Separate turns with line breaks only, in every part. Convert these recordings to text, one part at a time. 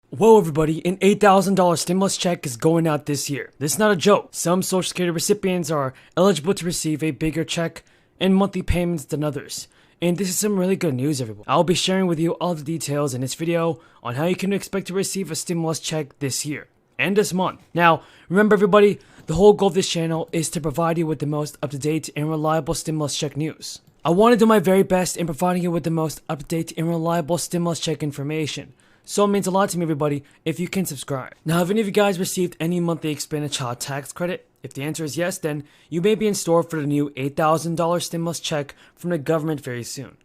Whoa everybody, an $8,000 stimulus check is going out this year. This is not a joke. Some Social Security recipients are eligible to receive a bigger check and monthly payments than others. And this is some really good news everyone. I'll be sharing with you all the details in this video on how you can expect to receive a stimulus check this year and this month. Now, remember everybody, the whole goal of this channel is to provide you with the most up-to-date and reliable stimulus check news. I want to do my very best in providing you with the most up-to-date and reliable stimulus check information. So it means a lot to me everybody if you can subscribe. Now, have any of you guys received any monthly expanded child tax credit? If the answer is yes, then you may be in store for the new $8,000 stimulus check from the government very soon.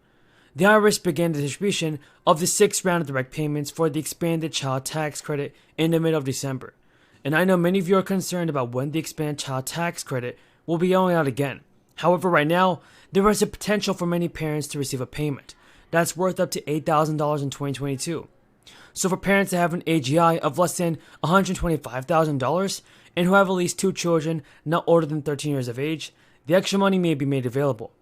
The IRS began the distribution of the 6th round of direct payments for the expanded child tax credit in the middle of December. And I know many of you are concerned about when the expanded child tax credit will be going out again. However, right now, there is a potential for many parents to receive a payment that's worth up to $8,000 in 2022. So for parents that have an AGI of less than $125,000 and who have at least 2 children not older than 13 years of age, the extra money may be made available.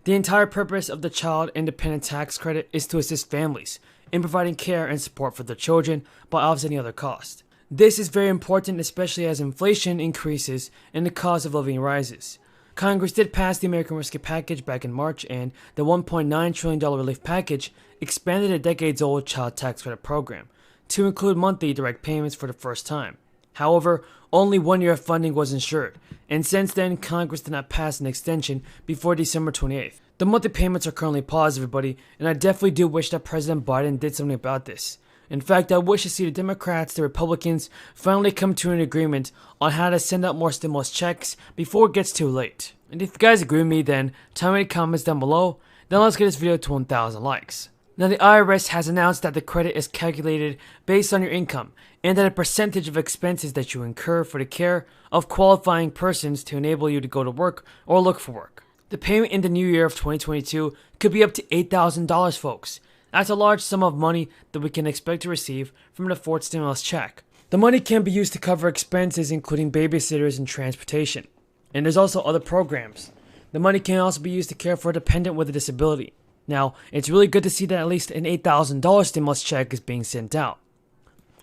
The entire purpose of the Child Independent Tax Credit is to assist families in providing care and support for their children by offsetting other costs. This is very important, especially as inflation increases and the cost of living rises. Congress did pass the American Rescue Package back in March, and the $1.9 trillion relief package expanded a decades-old child tax credit program to include monthly direct payments for the first time. However, only 1 year of funding was ensured, and since then, Congress did not pass an extension before December 28th. The monthly payments are currently paused, everybody, and I definitely do wish that President Biden did something about this. In fact, I wish to see the Democrats, the Republicans, finally come to an agreement on how to send out more stimulus checks before it gets too late. And if you guys agree with me, then tell me in the comments down below. Then let's get this video to 1,000 likes. Now, the IRS has announced that the credit is calculated based on your income and that a percentage of expenses that you incur for the care of qualifying persons to enable you to go to work or look for work. The payment in the new year of 2022 could be up to $8,000, folks. That's a large sum of money that we can expect to receive from the 4th stimulus check. The money can be used to cover expenses including babysitters and transportation. And there's also other programs. The money can also be used to care for a dependent with a disability. Now, it's really good to see that at least an $8,000 stimulus check is being sent out.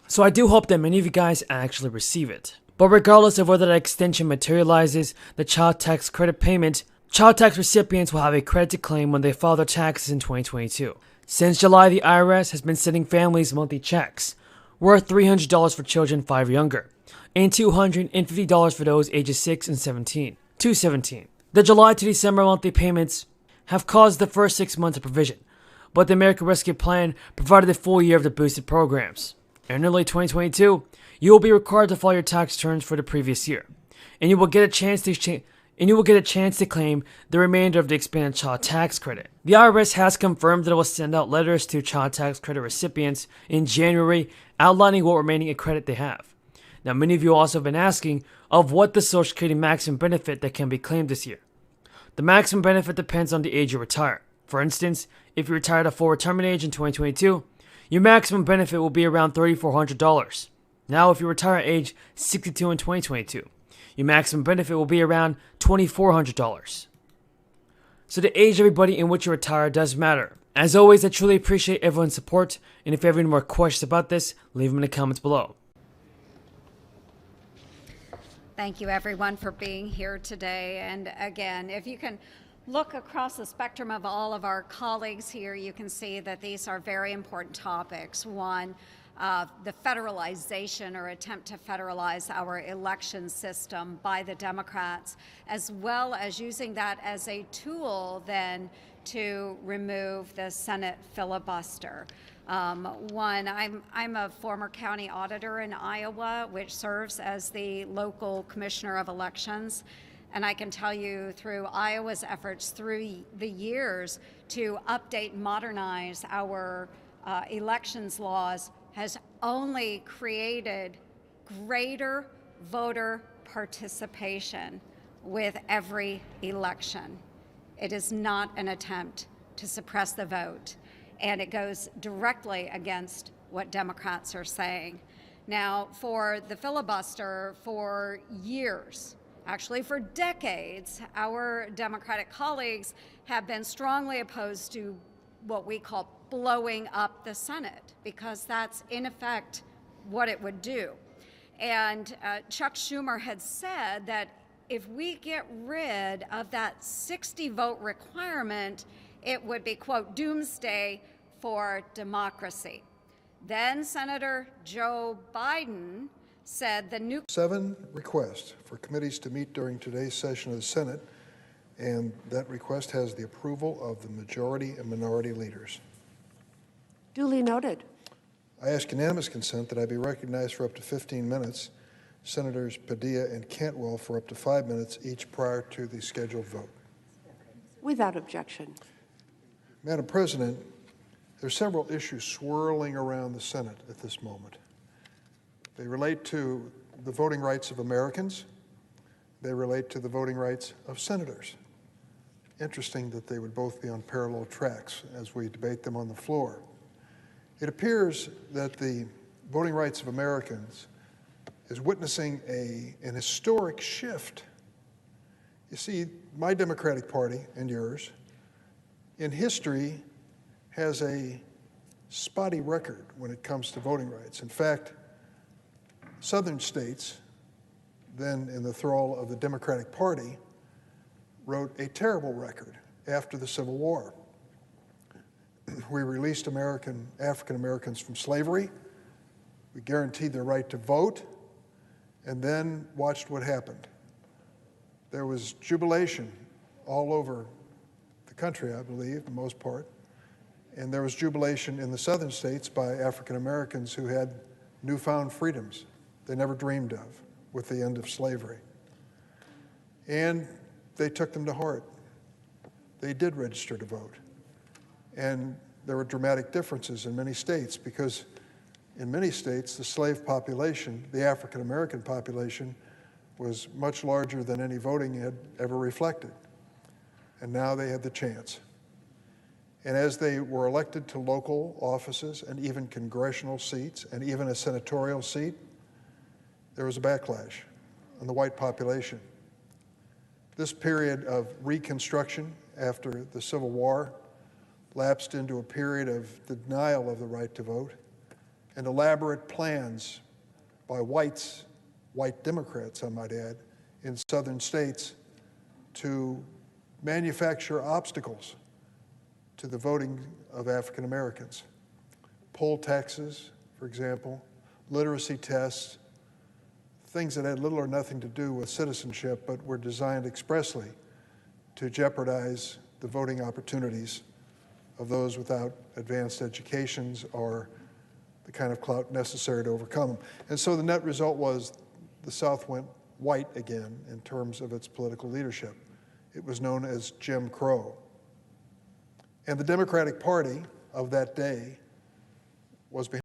So I do hope that many of you guys actually receive it. But regardless of whether that extension materializes, the child tax credit payment, child tax recipients will have a credit to claim when they file their taxes in 2022. Since July, the IRS has been sending families monthly checks worth $300 for children 5 or younger, and $250 for those ages 6 and 17 to 17. The July to December monthly payments have caused the first 6 months of provision, but the American Rescue Plan provided a full year of the boosted programs. In early 2022, you will be required to file your tax returns for the previous year, and you will get a chance to claim the remainder of the expanded child tax credit. The IRS has confirmed that it will send out letters to child tax credit recipients in January outlining what remaining credit they have. Now, many of you also have been asking of what the Social Security maximum benefit that can be claimed this year. The maximum benefit depends on the age you retire. For instance, if you retire at full retirement age in 2022, your maximum benefit will be around $3,400. Now, if you retire at age 62 in 2022, your maximum benefit will be around $2,400. So the age, everybody, in which you retire does matter. As always, I truly appreciate everyone's support, and if you have any more questions about this, leave them in the comments below.
Thank you everyone for being here today. And again, if you can look across the spectrum of all of our colleagues here, you can see that these are very important topics. One, the federalization or attempt to federalize our election system by the Democrats, as well as using that as a tool then to remove the Senate filibuster. I'm a former county auditor in Iowa, which serves as the local commissioner of elections. And I can tell you through Iowa's efforts through the years to update and modernize our elections laws has only created greater voter participation with every election. It is not an attempt to suppress the vote, and it goes directly against what Democrats are saying. Now, for the filibuster, for years, actually for decades, our Democratic colleagues have been strongly opposed to what we call blowing up the Senate, because that's in effect what it would do. And Chuck Schumer had said that if we get rid of that 60 vote requirement, it would be, quote, doomsday for democracy. Then Senator Joe Biden said the new
7 requests for committees to meet during today's session of the Senate, and that request has the approval of the majority and minority leaders.
Duly noted.
I ask unanimous consent that I be recognized for up to 15 minutes, Senators Padilla and Cantwell for up to 5 minutes each prior to the scheduled vote.
Without objection.
Madam President, there are several issues swirling around the Senate at this moment. They relate to the voting rights of Americans. They relate to the voting rights of senators. Interesting that they would both be on parallel tracks as we debate them on the floor. It appears that the voting rights of Americans is witnessing an historic shift. You see, my Democratic Party and yours, in history, has a spotty record when it comes to voting rights. In fact, southern states, then in the thrall of the Democratic Party, wrote a terrible record after the Civil War. We released African Americans from slavery, we guaranteed their right to vote, and then watched what happened. There was jubilation all over the country, I believe, for the most part, and there was jubilation in the southern states by African Americans who had newfound freedoms they never dreamed of with the end of slavery. And they took them to heart. They did register to vote. And there were dramatic differences in many states because in many states, the slave population, the African American population, was much larger than any voting had ever reflected. And now they had the chance. And as they were elected to local offices and even congressional seats and even a senatorial seat, there was a backlash on the white population. This period of reconstruction after the Civil War lapsed into a period of denial of the right to vote and elaborate plans by white Democrats, I might add, in southern states to manufacture obstacles to the voting of African Americans. Poll taxes, for example, literacy tests, things that had little or nothing to do with citizenship but were designed expressly to jeopardize the voting opportunities of those without advanced educations or the kind of clout necessary to overcome them. And so the net result was the South went white again in terms of its political leadership. It was known as Jim Crow. And the Democratic Party of that day was behind